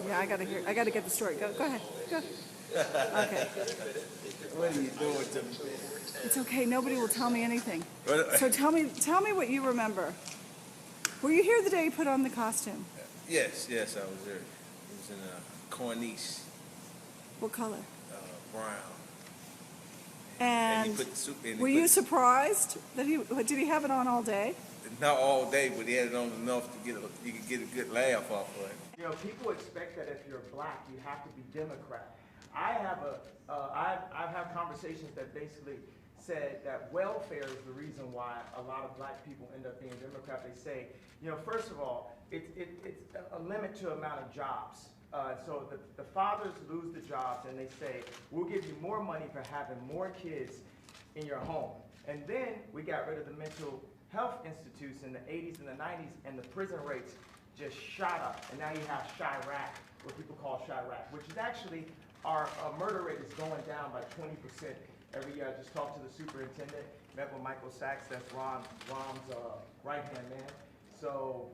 Yeah, I gotta get the story. Go ahead. Go. Okay. What are you doing to me? It's okay. Nobody will tell me anything. What? So tell me what you remember. Were you here the day you put on the costume? Yes, I was there. It was in a corniche. What color? Brown. And he put the suit in. Were you surprised that did he have it on all day? Not all day, but he had it on enough to you could get a good laugh off of it. You know, people expect that if you're black, you have to be Democrat. I've had conversations that basically said that welfare is the reason why a lot of black people end up being Democrat. They say, you know, first of all, it's a limit to amount of jobs. So the fathers lose the jobs and they say, we'll give you more money for having more kids in your home. And then we got rid of the mental health institutes in the 80s and the 90s, and the prison rates just shot up. And now you have Chirac, what people call Chirac, which is actually our murder rate is going down by 20% every year. I just talked to the superintendent, met with Michael Sachs, that's Rom's right-hand man. So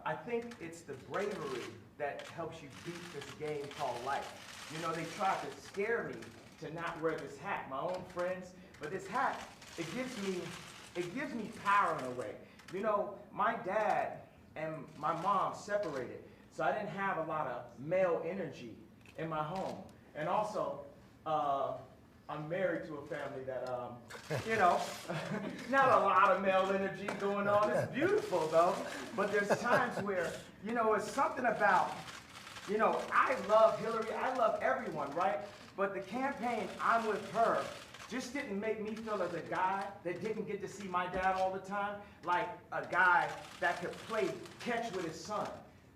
I think it's the bravery that helps you beat this game called life. You know, they tried to scare me to not wear this hat, my own friends, but this hat, it gives me power in a way. You know, my dad and my mom separated, so I didn't have a lot of male energy in my home. And also, I'm married to a family that, you know, not a lot of male energy going on. It's beautiful, though. But there's times where, you know, it's something about, you know, I love Hillary. I love everyone, right? But the campaign, I'm with her, just didn't make me feel as a guy that didn't get to see my dad all the time, like a guy that could play catch with his son.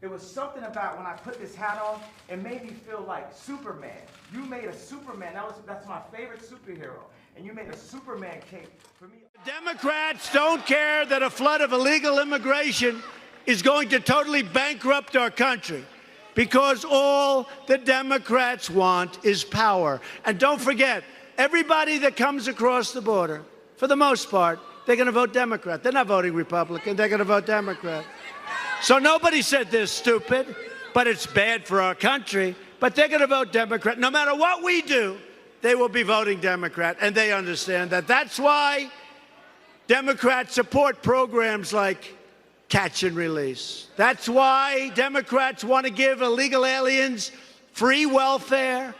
It was something about when I put this hat on, it made me feel like Superman. You made a Superman. That's my favorite superhero. And you made a Superman cape for me. Democrats don't care that a flood of illegal immigration is going to totally bankrupt our country, because all the Democrats want is power. And don't forget, everybody that comes across the border, for the most part, they're going to vote Democrat. They're not voting Republican. They're going to vote Democrat. So nobody said they're stupid, but it's bad for our country. But they're going to vote Democrat. No matter what we do, they will be voting Democrat, and they understand that. That's why Democrats support programs like catch and release. That's why Democrats want to give illegal aliens free welfare,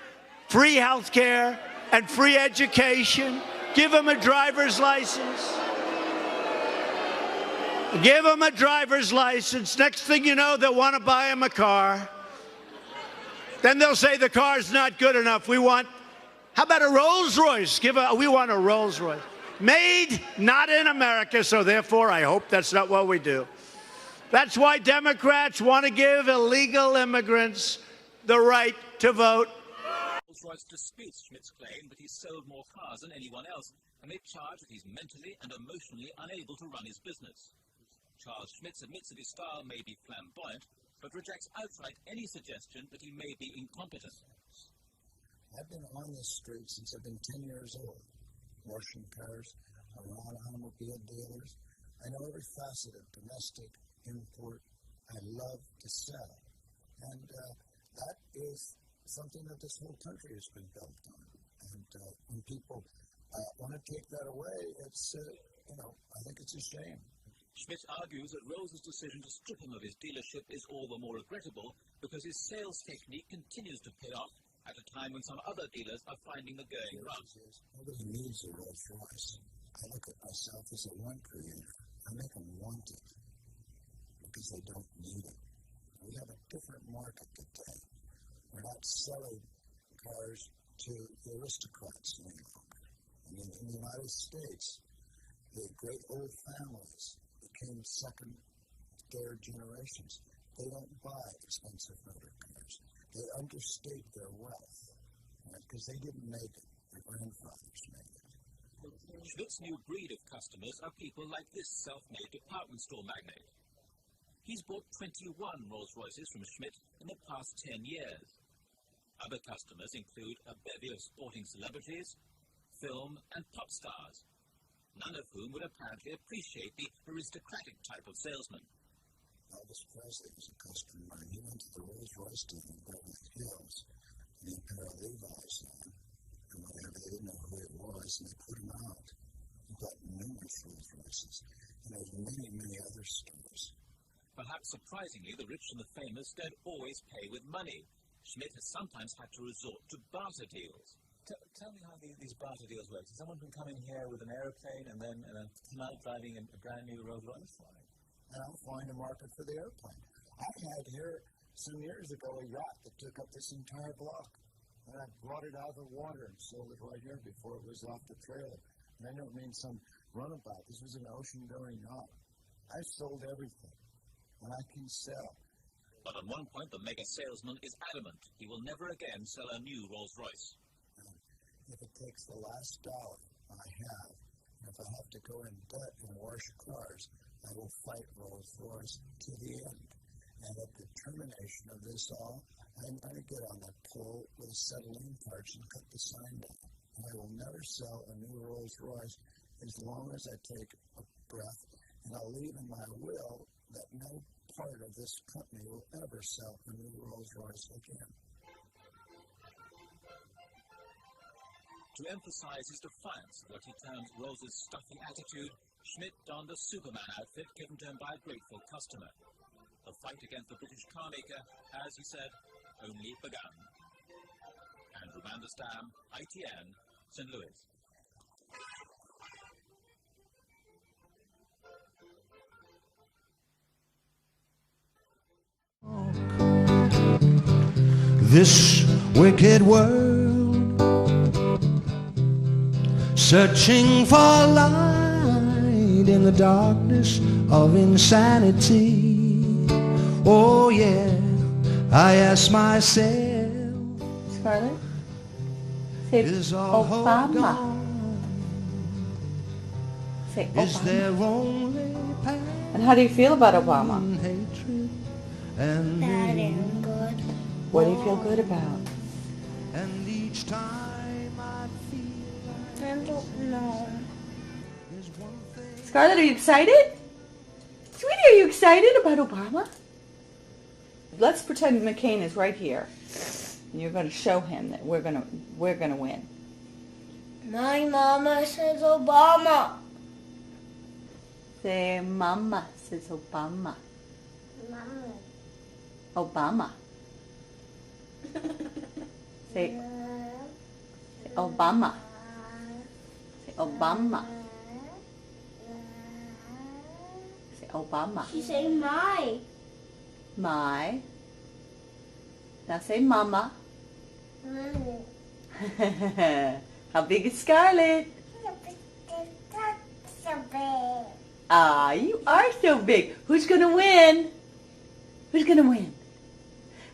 free health care, and free education. Give them a driver's license. Give them a driver's license. Next thing you know, they'll want to buy them a car. Then they'll say the car's not good enough. How about a Rolls-Royce? We want a Rolls-Royce. Made not in America, so therefore I hope that's not what we do. That's why Democrats want to give illegal immigrants the right to vote. Rolls-Royce disputes Schmidt's claim that he's sold more cars than anyone else, and they charge that he's mentally and emotionally unable to run his business. Charles Schmidt admits that his style may be flamboyant, but rejects outright any suggestion that he may be incompetent. I've been on this street since I've been 10 years old, washing cars, around automobile dealers. I know every facet of domestic, import. I love to sell. And that is something that this whole country has been built on. And when people want to take that away, it's, I think it's a shame. Schmidt argues that Rolls' decision to strip him of his dealership is all the more regrettable because his sales technique continues to pay off at a time when some other dealers are finding the going rough. Nobody needs a Rolls-Royce. I look at myself as a want creator. I make them want it because they don't need it. We have a different market today. We're not selling cars to the aristocrats any longer. I mean, in the United States, the great old families became second, third generations. They don't buy expensive motor cars. They understate their wealth, because they didn't make it. Their grandfathers made it. Schmidt's new breed of customers are people like this self-made department store magnate. He's bought 21 Rolls-Royces from Schmidt in the past 10 years. Other customers include a bevy of sporting celebrities, film and pop stars, none of whom would apparently appreciate the aristocratic type of salesman. Elvis Presley was a customer. He went to the Rolls-Royce dealer in Beverly Hills, and he put a Levi's on, and whatever, they didn't know who it was, and they put him out. He got numerous Rolls-Royces, and there was many, many other stores. Perhaps surprisingly, the rich and the famous don't always pay with money. Schmidt has sometimes had to resort to barter deals. Tell me how these barter deals work. So someone can come in here with an aeroplane and then come out driving a brand new Rolls-Royce? And I'll find a market for the airplane. I had here some years ago a yacht that took up this entire block. And I brought it out of the water and sold it right here before it was off the trailer. And I don't mean some runabout. This was an ocean-going yacht. I sold everything. And I can sell. But at one point, the mega salesman is adamant he will never again sell a new Rolls-Royce. If it takes the last dollar I have, and if I have to go in debt and wash cars, I will fight Rolls-Royce to the end. And at the termination of this all, I'm going to get on that pole with acetylene parts and cut the sign down. And I will never sell a new Rolls-Royce as long as I take a breath, and I'll leave in my will that no part of this company will ever sell a new Rolls-Royce again. To emphasize his defiance of what he terms Rose's stuffy attitude, Schmidt donned a Superman outfit given to him by a grateful customer. The fight against the British carmaker has, he said, only begun. Andrew Manderstam, ITN, St. Louis. This wicked world, searching for light in the darkness of insanity. Oh yeah, I ask myself, Scarlett? Say is all hope Obama. gone? Say Is Obama. there only pain And how do you feel about Obama? and hatred and Bad and good. What do you feel good about? and each time I feel I don't know. there's one thing. Scarlett, are you excited? Sweetie, are you excited about Obama? Let's pretend McCain is right here. And you're going to show him that we're going to win. My mama says Obama. Say, Mama says Obama. Mama. Obama. Say Obama. Say Obama. Say Obama. She say my. My. Now say Mama. How big is Scarlett? Ah, you are so big. Who's going to win? Who's going to win?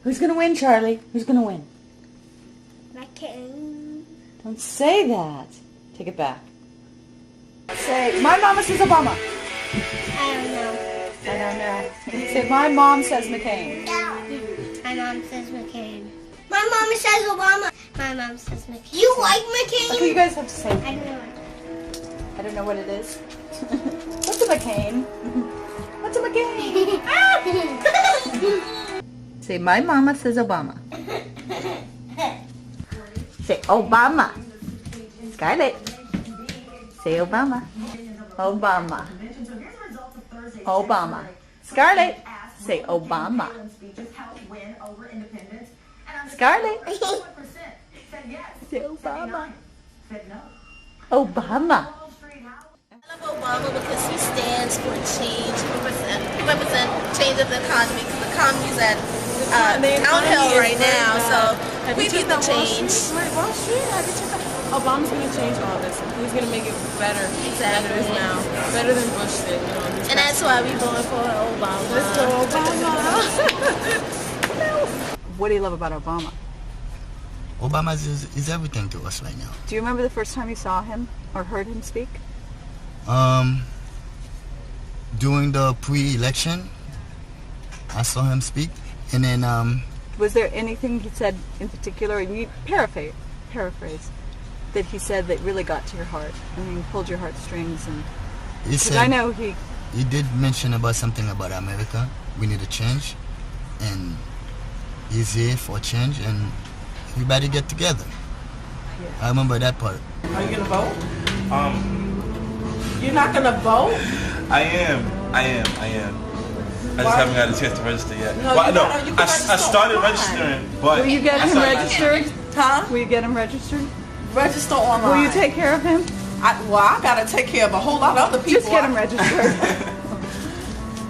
Who's going to win, Charlie? Who's going to win? McCain. Don't say that. Take it back. Say, my mama says Obama. I don't know. I don't know. Say, my mom says McCain. My mom says McCain. My mama says Obama. My mom says McCain. You like McCain? Okay, you guys have to say. I don't know. I don't know what it is. What's a McCain? What's a McCain? Say, my mama says Obama. Say, Obama. Scarlett. Say, Obama. Obama. Obama. Scarlett. Say, Obama. Scarlett. Say, Obama. Obama. I love Obama because he stands for change. He represents change of the economy. Because the economy is at downhill right now, so we need the change. Wall Street, Obama's going to change all this. He's going to make it better than it is now. Better than Bush did. And that's why we're going for Obama. Let's go Obama. What do you love about Obama? Obama is everything to us right now. Do you remember the first time you saw him or heard him speak? During the pre-election, I saw him speak, and then Was there anything he said in particular, and you paraphrase, that he said that really got to your heart? I mean, pulled your heartstrings, and he because said, I know he he did mention about something about America. We need a change, and he's here for change, and everybody get together. Yeah. I remember that part. Are you gonna vote? You're not gonna vote? I am. I just haven't got a chance to register yet. No, I started registering, but will you get him registered? Huh? Will you get him registered? Register online. Will you take care of him? I gotta take care of a whole lot of other people. Just get him registered.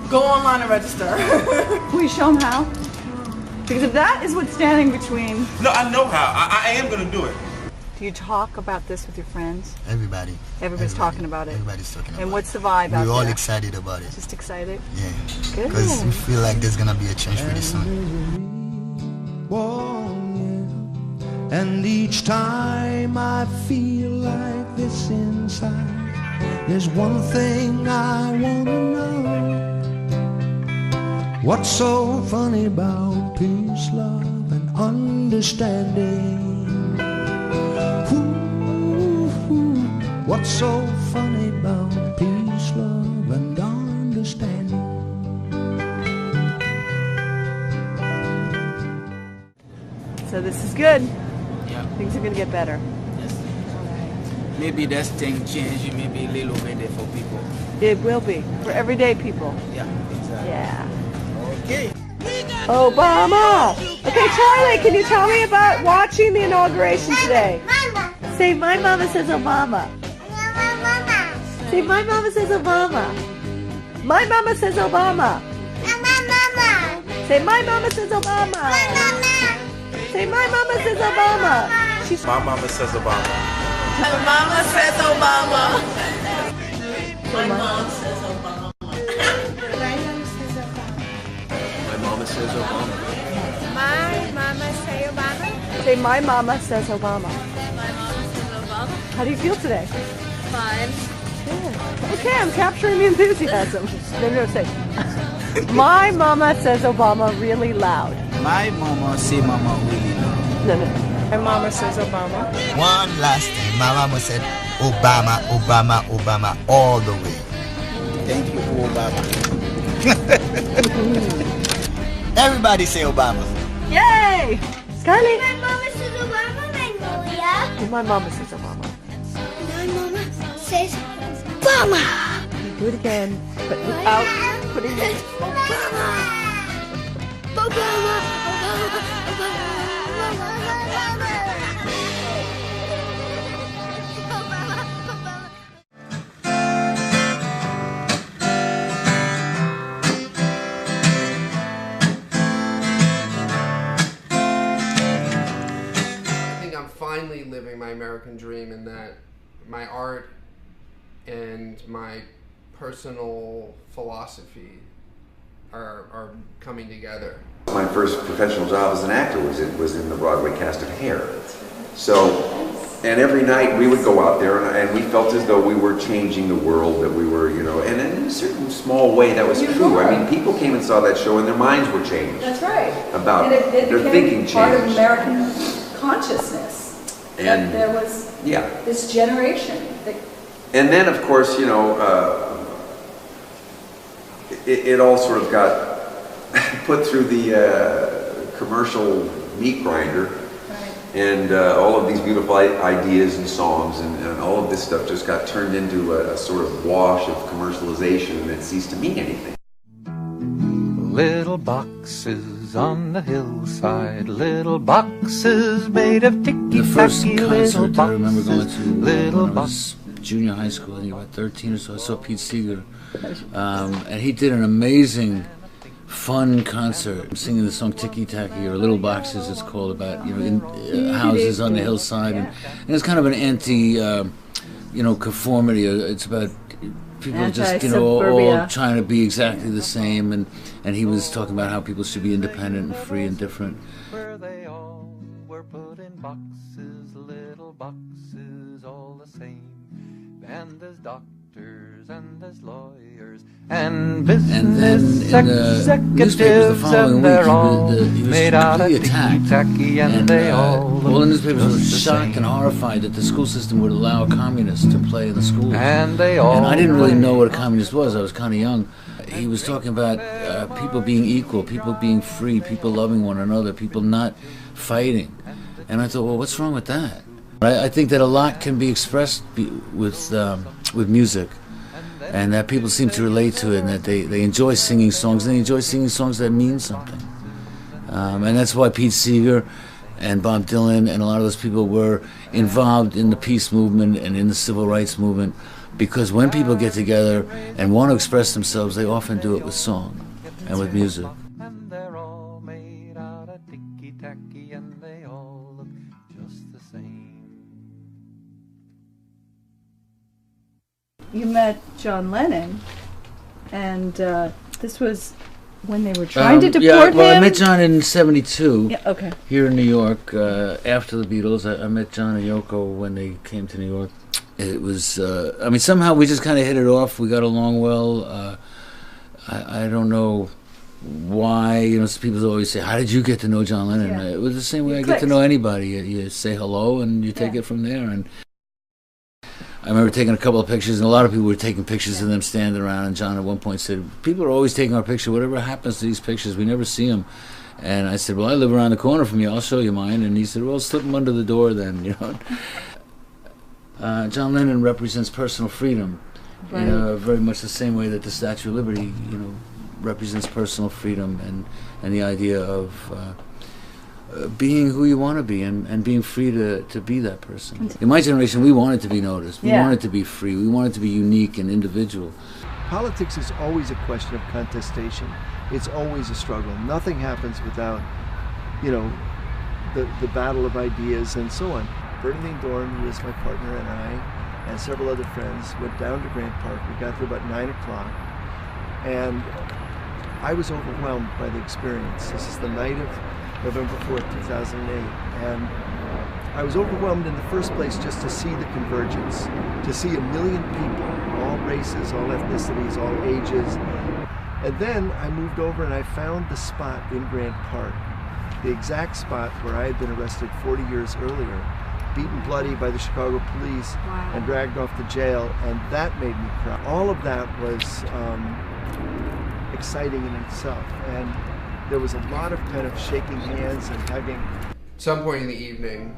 Go online and register. Will you show him how? Because if that is what's standing between... No, I know how. I am going to do it. Do you talk about this with your friends? Everybody. Everybody's talking about it. Everybody's talking about it. And what's the vibe out there? We're all excited about it. Just excited? Yeah. Good. Because we feel like there's going to be a change pretty soon. Whoa, yeah. And each time I feel like this inside, there's one thing I want to know. What's so funny about peace, love, and understanding? What's so funny about peace, love, and understanding? So this is good. Yeah. Things are going to get better. Yes. Maybe that thing change maybe a little bit for people. It will be. For everyday people. Yeah, exactly. Yeah. Okay. Obama! Okay, Charlie, can you tell me about watching the inauguration today? Mama. Say, my mama says Obama. Mama. Say, my mama says Obama. My mama says Obama. Mama. Say, my mama says Obama. Say, my mama says Obama. She's My mama says Obama. My mama says Obama. My mom says Obama. My mama says Obama. My mama say Obama. Say, my mama says Obama. My mom says Obama. How do you feel today? Fine. Good. Okay, I'm capturing the enthusiasm. No, say, my mama says Obama really loud. My mama say mama really loud. No. My mama says Obama. One last thing. My mama said Obama, Obama, Obama all the way. Thank you, Obama. Everybody say Obama. Yay! Scarlett. My mama says Obama, Magnolia. My mama says Obama. My mama says Obama. Do it again, but without putting it. Obama. Obama. Finally living my American dream in that my art and my personal philosophy are coming together. My first professional job as an actor was in the Broadway cast of Hair. So, and every night we would go out there and we felt as though we were changing the world, that we were, you know, and in a certain small way that was true. I mean, people came and saw that show and their minds were changed. That's right. About and it their thinking changed. Part of American consciousness. And there was this generation. And then, of course, you know, it all sort of got put through the commercial meat grinder, right. And all of these beautiful ideas and songs and all of this stuff just got turned into a sort of wash of commercialization, and it ceased to mean anything. Little boxes on the hillside, little boxes made of ticky-tacky. The first little concert boxes, I remember going to little when I was junior high school, I think about 13 or so, I saw Pete Seeger. And he did an amazing, fun concert, singing the song Ticky Tacky, or Little Boxes it's called, about, you know, in houses on the hillside. And it's kind of an anti, you know, conformity. It's about people just, you know, all trying to be exactly the same, and he was talking about how people should be independent and free and different. Where they all were put in boxes, little boxes, all the same. And there's doctors doctors and there's lawyers and business executives, and they're all made out of ticky-tacky, and they all the newspapers were shocked and horrified that the school system would allow communists to play in the schools. And they all. And I didn't really know what a communist was. I was kind of young. He was talking about people being equal, people being free, people loving one another, people not fighting. And I thought, well, what's wrong with that? I think that a lot can be expressed with music, and that people seem to relate to it, and that they enjoy singing songs, and they enjoy singing songs that mean something. And that's why Pete Seeger and Bob Dylan and a lot of those people were involved in the peace movement and in the civil rights movement, because when people get together and want to express themselves, they often do it with song and with music. And they're all made out of ticky-tacky, and they all look just the same. You met John Lennon, and this was when they were trying to deport him? I met John in '72. Yeah, okay. Here in New York, after the Beatles. I met John and Yoko when they came to New York. It was, I mean, somehow we just kind of hit it off. We got along well. I don't know why, you know, people always say, how did you get to know John Lennon? Yeah. It was the same way I get to know anybody. You say hello and you take it from there. And I remember taking a couple of pictures, and a lot of people were taking pictures of them standing around, and John at one point said, people are always taking our picture. Whatever happens to these pictures, we never see them. And I said, well, I live around the corner from you. I'll show you mine. And he said, well, slip them under the door then, you know. John Lennon represents personal freedom, Right. you know, very much the same way that the Statue of Liberty, you know, represents personal freedom and the idea of being who you want to be and being free to be that person. In my generation, we wanted to be noticed. We wanted to be free. We wanted to be unique and individual. Politics is always a question of contestation. It's always a struggle. Nothing happens without, you know, the battle of ideas and so on. Bernadine Dorn, who is my partner, and I, and several other friends, went down to Grant Park. We got there about 9 o'clock, and I was overwhelmed by the experience. This is the night of November 4th, 2008, and I was overwhelmed in the first place just to see the convergence, to see 1 million people, all races, all ethnicities, all ages. And then I moved over and I found the spot in Grant Park, the exact spot where I had been arrested 40 years earlier, beaten bloody by the Chicago police and dragged off to jail, and that made me cry. All of that was exciting in itself, and there was a lot of kind of shaking hands and hugging. At some point in the evening,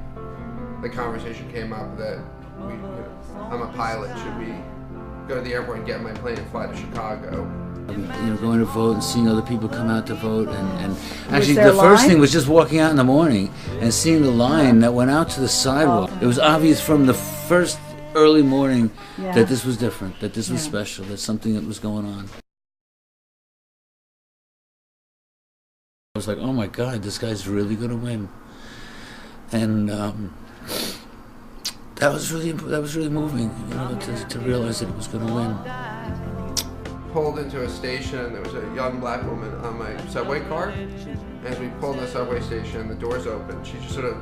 the conversation came up that I'm a pilot. Should we go to the airport and get in my plane and fly to Chicago? You know, going to vote and seeing other people come out to vote, and actually the first thing was just walking out in the morning and seeing the line that went out to the sidewalk. It was obvious from the first early morning that this was different, that this was special, that something that was going on. I was like, oh my God, this guy's really going to win, and that was really moving, you know, to realize that it was going to win. Pulled into a station, there was a young black woman on my subway car. As we pulled in the subway station, the doors opened. She just sort of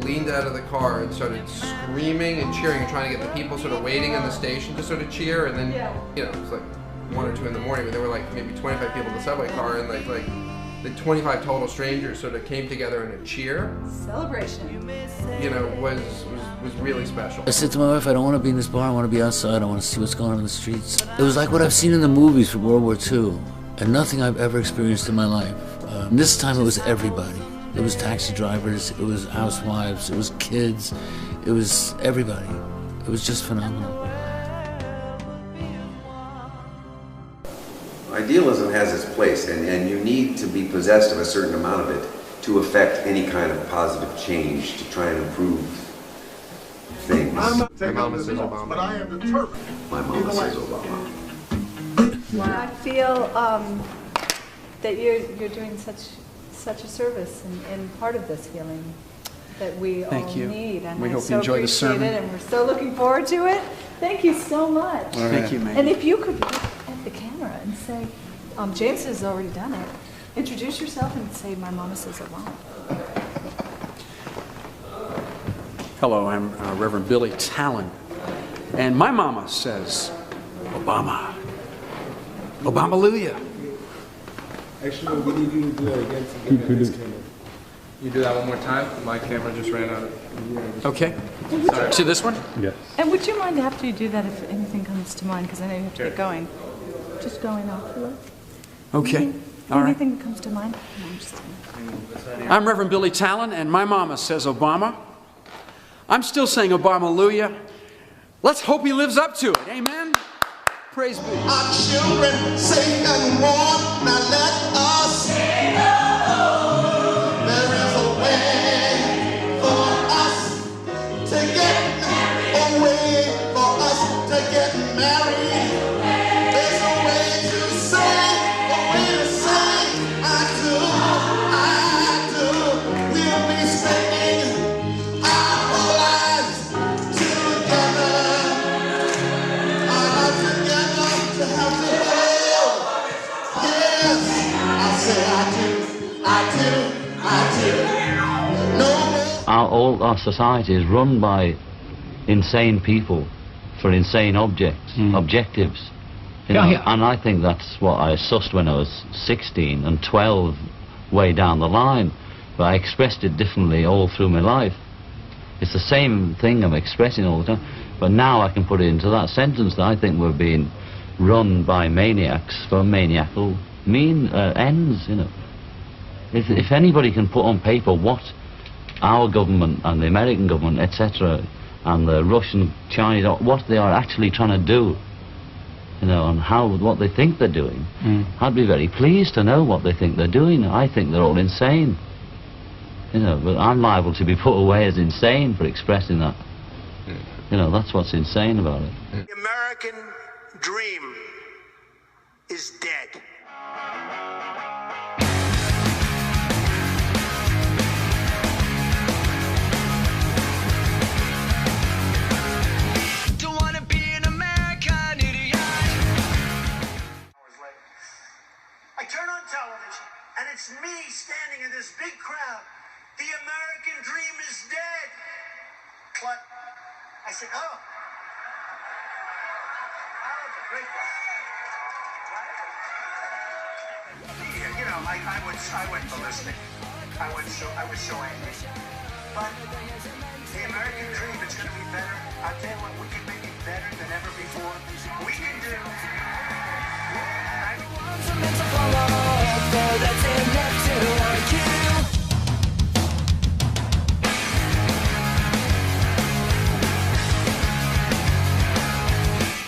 leaned out of the car and started screaming and cheering and trying to get the people sort of waiting in the station to sort of cheer. And then, you know, it was like 1 or 2 in the morning, but there were like maybe 25 people in the subway car, and like the 25 total strangers sort of came together in a cheer. Celebration. You know, was really special. I said to my wife, I don't want to be in this bar, I want to be outside, I want to see what's going on in the streets. It was like what I've seen in the movies from World War II, and nothing I've ever experienced in my life. This time it was everybody. It was taxi drivers, it was housewives, it was kids, it was everybody. It was just phenomenal. Idealism has its place, and you need to be possessed of a certain amount of it to affect any kind of positive change, to try and improve things. My Momma Says Obama. But I am determined. My Momma Says Obama. I feel that you're doing such a service and part of this healing that we all need. And we hope so you enjoy the sermon. It, and we're so looking forward to it. Thank you so much. All right. Thank you, Megan. And if you could look at the camera and say, James has already done it. Introduce yourself and say, My Momma Says Obama. Hello, I'm Reverend Billy Talon, and my mama says Obama. Obama-luia. Actually, we need you to do that again to get this camera. You do that one more time? My camera just ran out of... Okay. To this one? Yes. And would you mind after you do that if anything comes to mind? Because I know you have to get going. Just going afterwards. Okay. All right. Anything that comes to mind? No, I'm just I'm Reverend Billy Talon, and my mama says Obama. I'm still saying Obama-luia. Let's hope he lives up to it. Amen? Praise be. Our children safe and warm. Now let us sing. There is a way for us to get away, for us to get married. There's a way to sing, a way to sing. I do. We'll be spending our lives together. To have to live. Yes, I say I do. No more. All our society is run by insane people for insane objectives. You know, and I think that's what I sussed when I was 16 and 12 way down the line, but I expressed it differently all through my life. It's the same thing I'm expressing all the time, but now I can put it into that sentence that I think we're being run by maniacs for maniacal ends, you know. If anybody can put on paper what our government and the American government, etc., and the Russian, Chinese, what they are actually trying to do, you know, and what they think they're doing, I'd be very pleased to know what they think they're doing. I think they're all insane, you know, but I'm liable to be put away as insane for expressing that. You know, that's what's insane about it. The American dream is dead. Don't wanna be an American idiot. I turn on television and it's me standing in this big crowd. The American dream is dead. What? I said, oh. Great one. You know, I went ballistic. I was so angry. But the American dream is going to be better. I'll tell you what, we can make it better than ever before. We can do